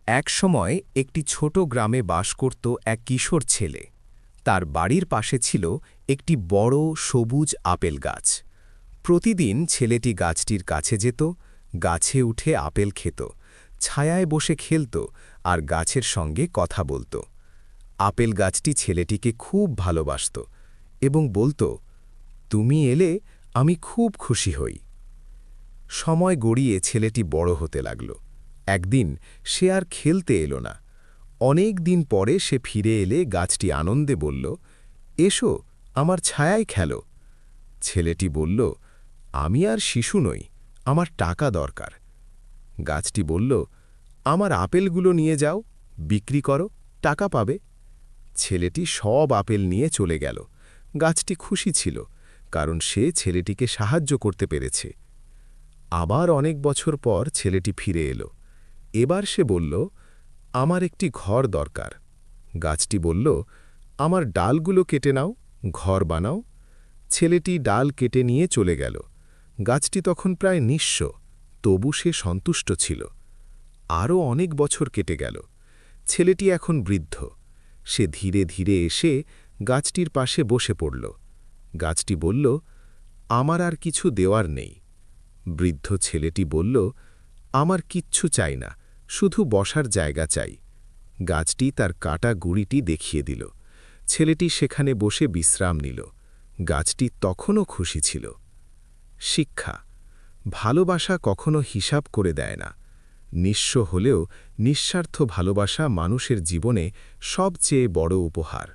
একসময় একটি ছোট গ্রামে বাস করত এক কিশোর ছেলে। তার বাড়ির পাশে ছিল একটি বড় সবুজ আপেল গাছ। প্রতিদিন ছেলেটি গাছটির কাছে যেত, গাছে উঠে আপেল খেত, ছায়ায় বসে খেলত আর গাছের সঙ্গে কথা বলত। আপেল গাছটি ছেলেটিকে খুব ভালোবাসত এবং বলত, তুমি এলে আমি খুব খুশি হই। সময় গড়িয়ে ছেলেটি বড় হতে লাগল। একদিন সে আর খেলতে এলো না। অনেক দিন পরে সে ফিরে এলে গাছটি আনন্দে বলল, এসো, আমার ছায়ায় খেলো। ছেলেটি বলল, আমি আর শিশু নই, আমার টাকা দরকার। গাছটি বলল, আমার আপেলগুলো নিয়ে যাও, বিক্রি করো, টাকা পাবে। ছেলেটি সব আপেল নিয়ে চলে গেল। গাছটি খুশি ছিল, কারণ সে ছেলেটিকে সাহায্য করতে পেরেছে। আবার অনেক বছর পর ছেলেটি ফিরে এলো। এবার সে বলল, আমার একটি ঘর দরকার। গাছটি বলল, আমার ডালগুলো কেটে নাও, ঘর বানাও। ছেলেটি ডাল কেটে নিয়ে চলে গেল। গাছটি তখন প্রায় নিঃস্ব, তবু সে সন্তুষ্ট ছিল। আরও অনেক বছর কেটে গেল। ছেলেটি এখন বৃদ্ধ। সে ধীরে ধীরে এসে গাছটির পাশে বসে পড়ল। গাছটি বলল, আমার আর কিছু দেওয়ার নেই। বৃদ্ধ ছেলেটি বলল, আমার কিচ্ছু চাই না, শুধু বসার জায়গা চাই। গাছটি তার কাটা গুড়িটি দেখিয়ে দিল। ছেলেটি সেখানে বসে বিশ্রাম নিল। গাছটি তখনও খুশি ছিল। শিক্ষা: ভালোবাসা কখনো হিসাব করে দেয় না। নিঃস্ব হলেও নিঃস্বার্থ ভালোবাসা মানুষের জীবনে সবচেয়ে বড় উপহার।